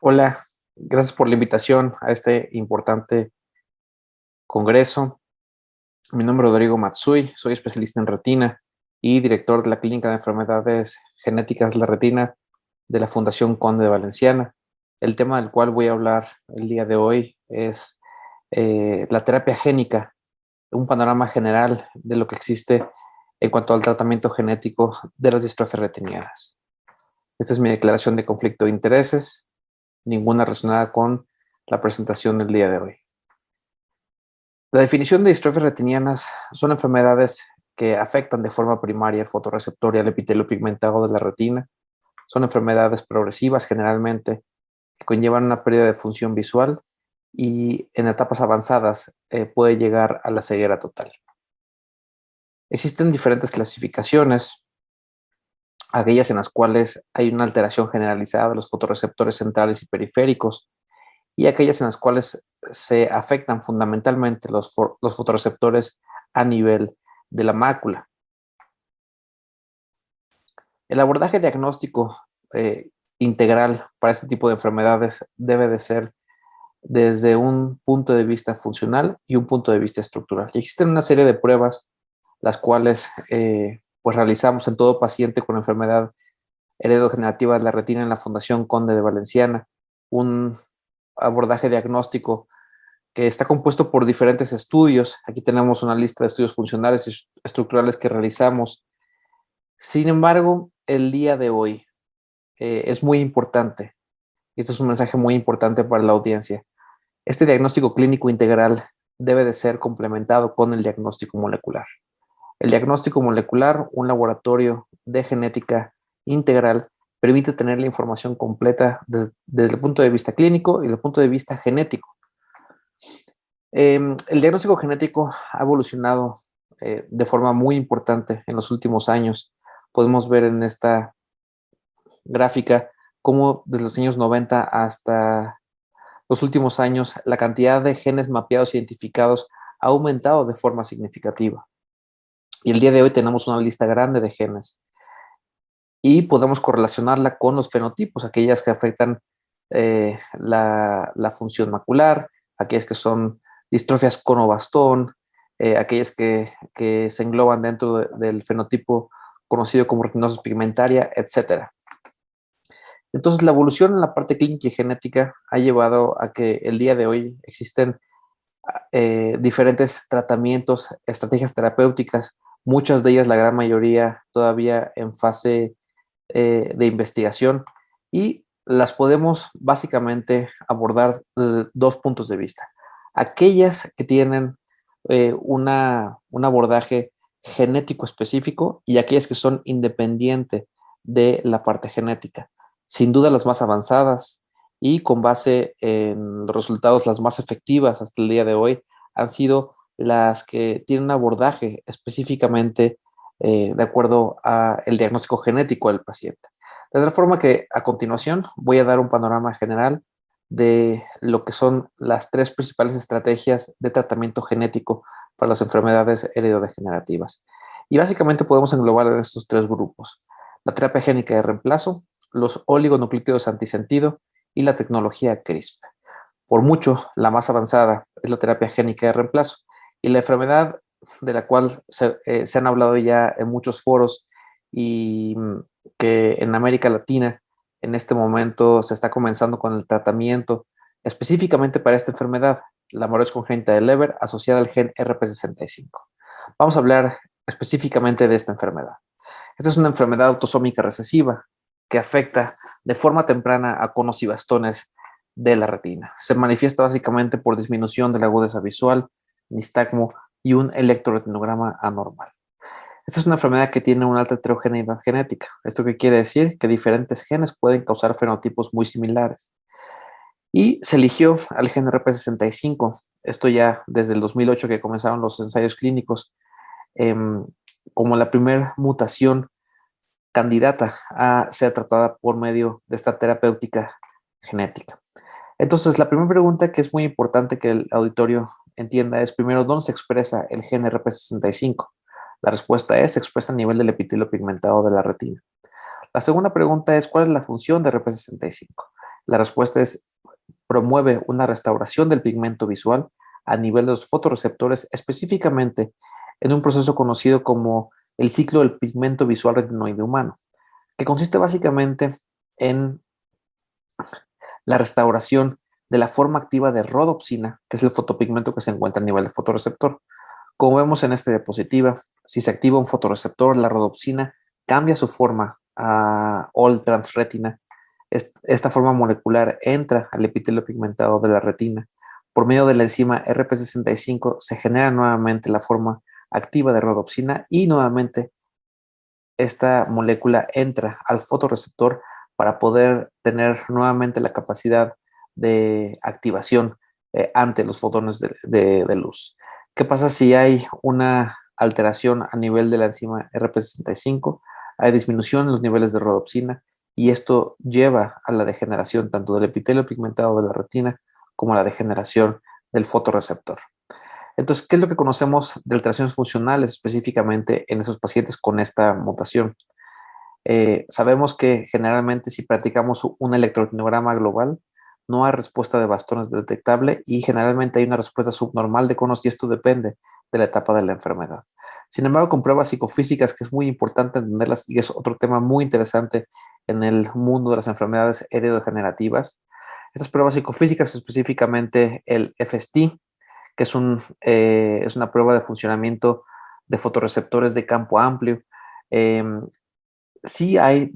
Hola, gracias por la invitación a este importante congreso. Mi nombre es Rodrigo Matsui, soy especialista en retina y director de la Clínica de Enfermedades Genéticas de la Retina de la Fundación Conde de Valenciana. El tema del cual voy a hablar el día de hoy es la terapia génica, un panorama general de lo que existe en cuanto al tratamiento genético de las distrofias retinianas. Esta es mi declaración de conflicto de intereses, ninguna relacionada con la presentación del día de hoy. La definición de distrofias retinianas son enfermedades que afectan de forma primaria el fotorreceptor y el epitelio pigmentado de la retina. Son enfermedades progresivas generalmente que conllevan una pérdida de función visual y en etapas avanzadas puede llegar a la ceguera total. Existen diferentes clasificaciones, aquellas en las cuales hay una alteración generalizada de los fotorreceptores centrales y periféricos, y aquellas en las cuales se afectan fundamentalmente los fotorreceptores a nivel de la mácula. El abordaje diagnóstico integral para este tipo de enfermedades debe de ser desde un punto de vista funcional y un punto de vista estructural. Y existen una serie de pruebas las cuales pues realizamos en todo paciente con enfermedad heredodegenerativa de la retina en la Fundación Conde de Valenciana, un abordaje diagnóstico que está compuesto por diferentes estudios. Aquí tenemos una lista de estudios funcionales y estructurales que realizamos. Sin embargo, el día de hoy es muy importante, y esto es un mensaje muy importante para la audiencia. Este diagnóstico clínico integral debe de ser complementado con el diagnóstico molecular. El diagnóstico molecular, un laboratorio de genética integral, permite tener la información completa desde el punto de vista clínico y desde el punto de vista genético. El diagnóstico genético ha evolucionado de forma muy importante en los últimos años. Podemos ver en esta gráfica cómo desde los años 90 hasta los últimos años la cantidad de genes mapeados e identificados ha aumentado de forma significativa. Y el día de hoy tenemos una lista grande de genes y podemos correlacionarla con los fenotipos, aquellas que afectan la función macular, aquellas que son distrofias cono-bastón, aquellas que se engloban dentro del fenotipo conocido como retinosis pigmentaria, etcétera. Entonces, la evolución en la parte clínica y genética ha llevado a que el día de hoy existen diferentes tratamientos, estrategias terapéuticas, muchas de ellas, la gran mayoría, todavía en fase de investigación, y las podemos básicamente abordar desde dos puntos de vista. Aquellas que tienen un abordaje genético específico y aquellas que son independientes de la parte genética. Sin duda las más avanzadas y con base en los resultados las más efectivas hasta el día de hoy han sido las que tienen un abordaje específicamente de acuerdo al diagnóstico genético del paciente. De tal forma que a continuación voy a dar un panorama general de lo que son las tres principales estrategias de tratamiento genético para las enfermedades heredodegenerativas. Y básicamente podemos englobar en estos tres grupos: la terapia génica de reemplazo, los oligonucleótidos antisentido y la tecnología CRISPR. Por mucho, la más avanzada es la terapia génica de reemplazo, y la enfermedad de la cual se han hablado ya en muchos foros y que en América Latina en este momento se está comenzando con el tratamiento específicamente para esta enfermedad, la amaurosis congénita de Leber asociada al gen RP65. Vamos a hablar específicamente de esta enfermedad. Esta es una enfermedad autosómica recesiva que afecta de forma temprana a conos y bastones de la retina. Se manifiesta básicamente por disminución de la agudeza visual, nistagmo y un electroretinograma anormal. Esta es una enfermedad que tiene una alta heterogeneidad genética. ¿Esto qué quiere decir? Que diferentes genes pueden causar fenotipos muy similares. Y se eligió al gen RP65, esto ya desde el 2008 que comenzaron los ensayos clínicos, eh, como la primera mutación candidata a ser tratada por medio de esta terapéutica genética. Entonces, la primera pregunta que es muy importante que el auditorio entienda es, primero, ¿dónde se expresa el gen RP65? La respuesta es: se expresa a nivel del epitelio pigmentado de la retina. La segunda pregunta es: ¿cuál es la función de RP65? La respuesta es: promueve una restauración del pigmento visual a nivel de los fotorreceptores, específicamente en un proceso conocido como el ciclo del pigmento visual retinoide humano, que consiste básicamente en la restauración de la forma activa de rodopsina, que es el fotopigmento que se encuentra a nivel del fotorreceptor. Como vemos en esta diapositiva, si se activa un fotorreceptor, la rodopsina cambia su forma a all transretina. Esta forma molecular entra al epitelio pigmentado de la retina. Por medio de la enzima RP65 se genera nuevamente la forma activa de rodopsina y nuevamente esta molécula entra al fotorreceptor para poder tener nuevamente la capacidad de activación ante los fotones de luz. ¿Qué pasa si hay una alteración a nivel de la enzima RP65? Hay disminución en los niveles de rodopsina y esto lleva a la degeneración tanto del epitelio pigmentado de la retina como a la degeneración del fotorreceptor. Entonces, ¿qué es lo que conocemos de alteraciones funcionales específicamente en esos pacientes con esta mutación? Sabemos que generalmente si practicamos un electroretinograma global, no hay respuesta de bastones detectable y generalmente hay una respuesta subnormal de conos y esto depende de la etapa de la enfermedad. Sin embargo, con pruebas psicofísicas, que es muy importante entenderlas y es otro tema muy interesante en el mundo de las enfermedades heredodegenerativas, estas pruebas psicofísicas, específicamente el FST, que es una prueba de funcionamiento de fotorreceptores de campo amplio, eh, sí hay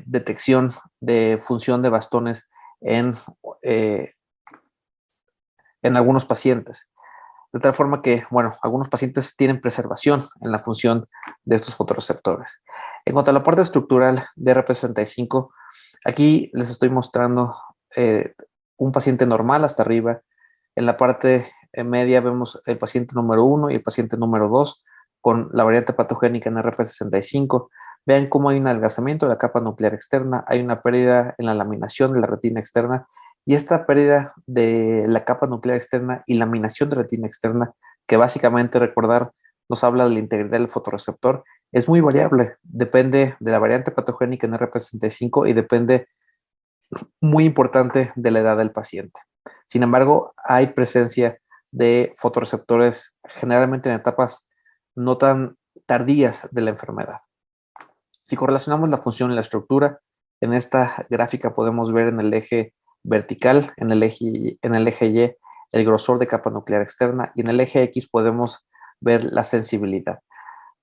detección de función de bastones eh, en algunos pacientes. De tal forma que, bueno, algunos pacientes tienen preservación en la función de estos fotorreceptores. En cuanto a la parte estructural de RP65, aquí les estoy mostrando un paciente normal hasta arriba. En la parte media vemos el paciente número 1 y el paciente número 2 con la variante patogénica en RP65. Vean cómo hay un adelgazamiento de la capa nuclear externa, hay una pérdida en la laminación de la retina externa y esta pérdida de la capa nuclear externa y laminación de retina externa, que básicamente recordar nos habla de la integridad del fotorreceptor, es muy variable, depende de la variante patogénica en RP65 y depende muy importante de la edad del paciente. Sin embargo, hay presencia de fotorreceptores generalmente en etapas no tan tardías de la enfermedad. Si correlacionamos la función y la estructura, en esta gráfica podemos ver en el eje vertical, en el eje Y, el grosor de capa nuclear externa y en el eje X podemos ver la sensibilidad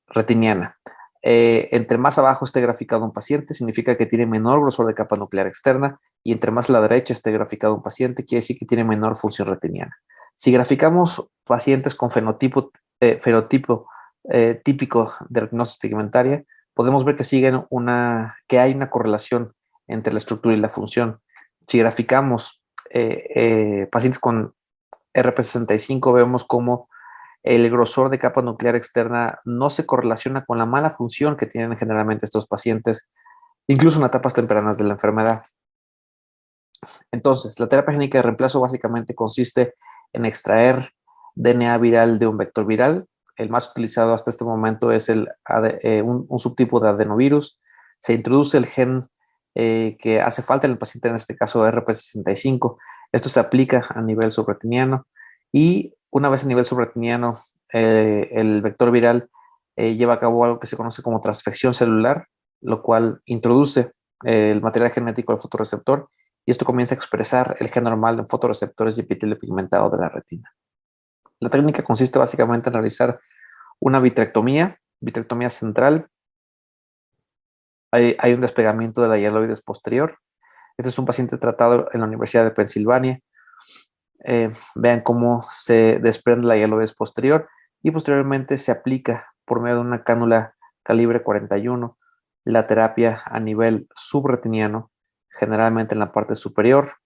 retiniana. Entre más abajo esté graficado un paciente, significa que tiene menor grosor de capa nuclear externa y entre más a la derecha esté graficado un paciente, quiere decir que tiene menor función retiniana. Si graficamos pacientes con fenotipo típico de retinosis pigmentaria, podemos ver que que hay una correlación entre la estructura y la función. Si graficamos pacientes con RP65, vemos cómo el grosor de capa nuclear externa no se correlaciona con la mala función que tienen generalmente estos pacientes, incluso en etapas tempranas de la enfermedad. Entonces, la terapia génica de reemplazo básicamente consiste en extraer DNA viral de un vector viral. El más utilizado hasta este momento es un subtipo de adenovirus. Se introduce el gen que hace falta en el paciente, en este caso RP65. Esto se aplica a nivel subretiniano y una vez a nivel subretiniano, el vector viral lleva a cabo algo que se conoce como transfección celular, lo cual introduce el material genético del fotorreceptor y esto comienza a expresar el gen normal en fotorreceptores y epitelio pigmentado de la retina. La técnica consiste básicamente en realizar una vitrectomía central. Hay un despegamiento de la hialoides posterior. Este es un paciente tratado en la Universidad de Pensilvania. Vean cómo se desprende la hialoides posterior y posteriormente se aplica por medio de una cánula calibre 41 la terapia a nivel subretiniano, generalmente en la parte superior,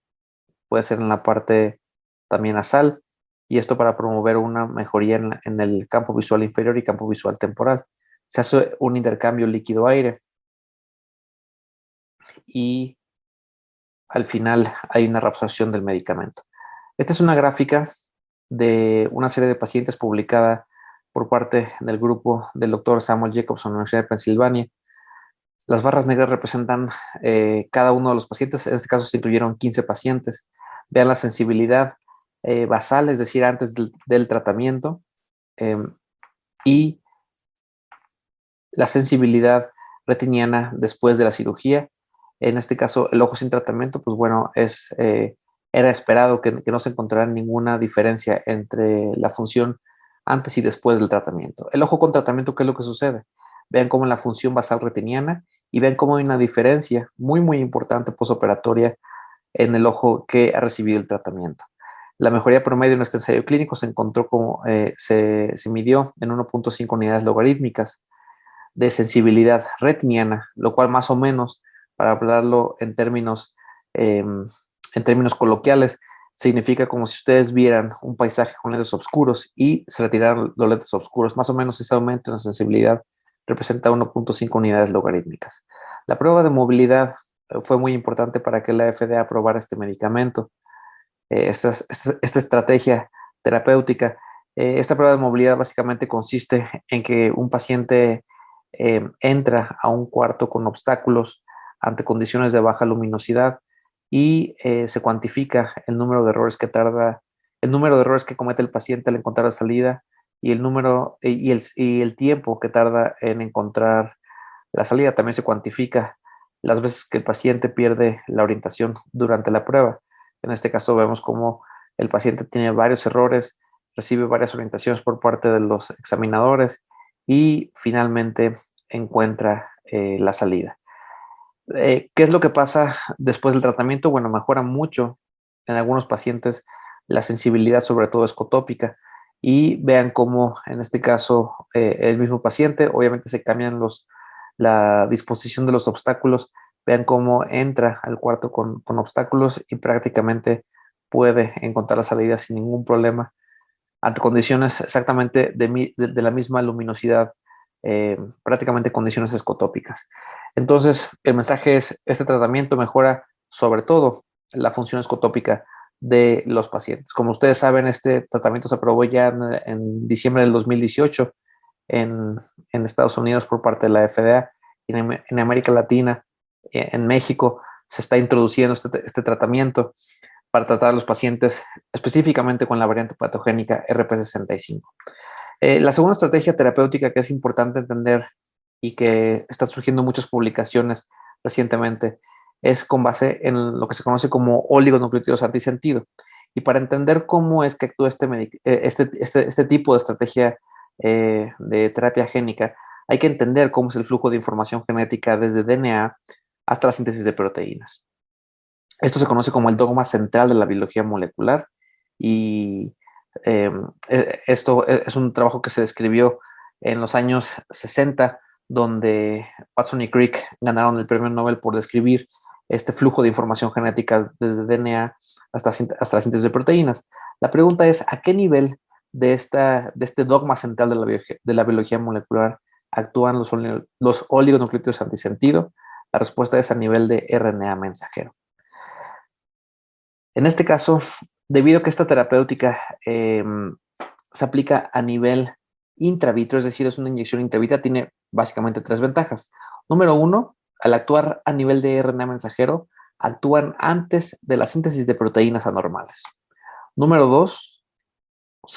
puede ser en la parte también nasal, y esto para promover una mejoría en el campo visual inferior y campo visual temporal. Se hace un intercambio líquido-aire y al final hay una reabsorción del medicamento. Esta es una gráfica de una serie de pacientes publicada por parte del grupo del doctor Samuel Jacobson en la Universidad de Pensilvania. Las barras negras representan cada uno de los pacientes. En este caso se incluyeron 15 pacientes. Vean la sensibilidad basal, es decir, antes del tratamiento, y la sensibilidad retiniana después de la cirugía. En este caso, el ojo sin tratamiento, pues bueno, era esperado que no se encontrara ninguna diferencia entre la función antes y después del tratamiento. El ojo con tratamiento, ¿qué es lo que sucede? Vean cómo la función basal retiniana y vean cómo hay una diferencia muy, muy importante posoperatoria en el ojo que ha recibido el tratamiento. La mejoría promedio en este ensayo clínico se encontró como se midió en 1.5 unidades logarítmicas de sensibilidad retiniana, lo cual más o menos, para hablarlo en términos coloquiales, significa como si ustedes vieran un paisaje con lentes oscuros y se retiraran los lentes oscuros. Más o menos ese aumento en la sensibilidad representa 1.5 unidades logarítmicas. La prueba de movilidad fue muy importante para que la FDA aprobara este medicamento. Esta estrategia terapéutica. Esta prueba de movilidad básicamente consiste en que un paciente entra a un cuarto con obstáculos ante condiciones de baja luminosidad y se cuantifica el número de errores el número de errores que comete el paciente al encontrar la salida y el número y el tiempo que tarda en encontrar la salida. También se cuantifica las veces que el paciente pierde la orientación durante la prueba. En este caso vemos cómo el paciente tiene varios errores, recibe varias orientaciones por parte de los examinadores y finalmente encuentra la salida. ¿Qué es lo que pasa después del tratamiento? Bueno, mejora mucho en algunos pacientes la sensibilidad, sobre todo escotópica, y vean cómo en este caso el mismo paciente, obviamente se cambian la disposición de los obstáculos, vean cómo entra al cuarto con obstáculos y prácticamente puede encontrar la salida sin ningún problema ante condiciones exactamente de la misma luminosidad, prácticamente condiciones escotópicas. Entonces, el mensaje es, este tratamiento mejora sobre todo la función escotópica de los pacientes. Como ustedes saben, este tratamiento se aprobó ya en diciembre del 2018 en Estados Unidos por parte de la FDA, y en América Latina, en México, se está introduciendo este tratamiento para tratar a los pacientes específicamente con la variante patogénica RP65. La segunda estrategia terapéutica que es importante entender y que está surgiendo muchas publicaciones recientemente es con base en lo que se conoce como oligonucleótidos antisentido. Y para entender cómo es que actúa este tipo de estrategia de terapia génica, hay que entender cómo es el flujo de información genética desde DNA hasta la síntesis de proteínas. Esto se conoce como el dogma central de la biología molecular y esto es un trabajo que se describió en los años 60, donde Watson y Crick ganaron el premio Nobel por describir este flujo de información genética desde DNA hasta la síntesis de proteínas. La pregunta es, ¿a qué nivel de este dogma central de la biología molecular actúan los oligonucleótidos antisentido? La respuesta es a nivel de RNA mensajero. En este caso, debido a que esta terapéutica se aplica a nivel intravitro, es decir, es una inyección intravítrea, tiene básicamente tres ventajas. Número uno, al actuar a nivel de RNA mensajero, actúan antes de la síntesis de proteínas anormales. Número dos,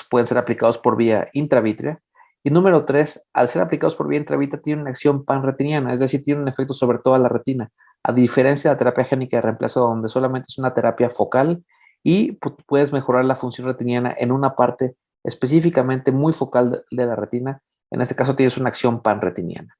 pueden ser aplicados por vía intravítrea. Y número tres, al ser aplicados por vía intravítrea, tienen una acción panretiniana, es decir, tienen un efecto sobre toda la retina, a diferencia de la terapia génica de reemplazo, donde solamente es una terapia focal y puedes mejorar la función retiniana en una parte específicamente muy focal de la retina. En este caso tienes una acción panretiniana.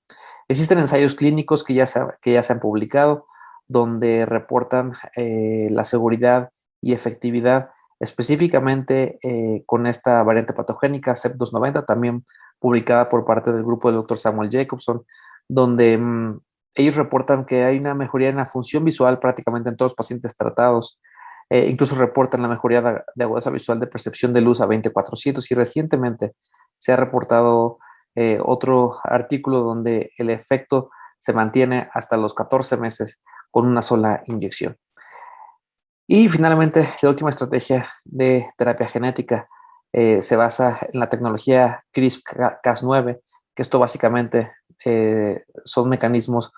Existen ensayos clínicos que ya se han publicado, donde reportan la seguridad y efectividad específicamente con esta variante patogénica CEP290, también publicada por parte del grupo del Dr. Samuel Jacobson, donde ellos reportan que hay una mejoría en la función visual prácticamente en todos los pacientes tratados. Incluso reportan la mejoría de agudeza visual de percepción de luz a 2400, y recientemente se ha reportado otro artículo donde el efecto se mantiene hasta los 14 meses con una sola inyección. Y finalmente, la última estrategia de terapia genética se basa en la tecnología CRISPR-Cas9, que esto básicamente son mecanismos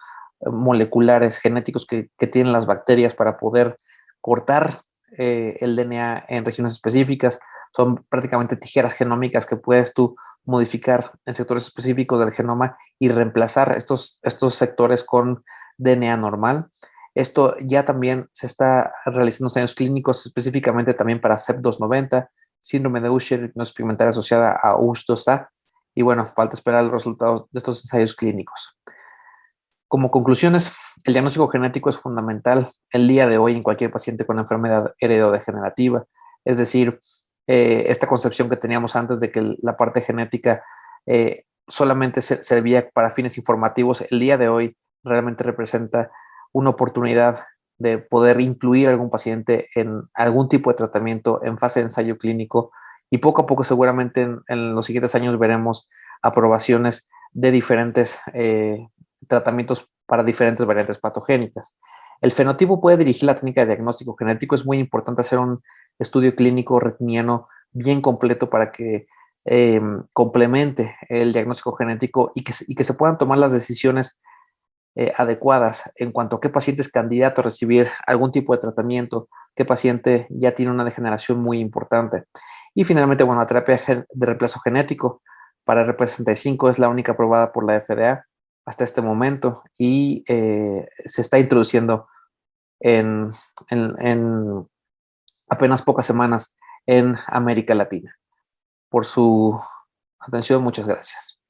moleculares, genéticos que tienen las bacterias para poder cortar el DNA en regiones específicas. Son prácticamente tijeras genómicas que puedes tú modificar en sectores específicos del genoma y reemplazar estos sectores con DNA normal. Esto ya también se está realizando ensayos clínicos específicamente también para CEP290, síndrome de Usher no experimental asociada a USH2A, y bueno, falta esperar los resultados de estos ensayos clínicos. Como conclusiones, el diagnóstico genético es fundamental el día de hoy en cualquier paciente con enfermedad heredodegenerativa. Es decir, esta concepción que teníamos antes de que la parte genética solamente servía para fines informativos, el día de hoy realmente representa una oportunidad de poder incluir a algún paciente en algún tipo de tratamiento en fase de ensayo clínico, y poco a poco seguramente en los siguientes años veremos aprobaciones de diferentes tratamientos para diferentes variantes patogénicas. El fenotipo puede dirigir la técnica de diagnóstico genético. Es muy importante hacer un estudio clínico retiniano bien completo para que complemente el diagnóstico genético y que se puedan tomar las decisiones adecuadas en cuanto a qué paciente es candidato a recibir algún tipo de tratamiento, qué paciente ya tiene una degeneración muy importante. Y finalmente, bueno, la terapia de reemplazo genético para RP65 es la única aprobada por la FDA hasta este momento y se está introduciendo en, en apenas pocas semanas en América Latina. Por su atención, muchas gracias.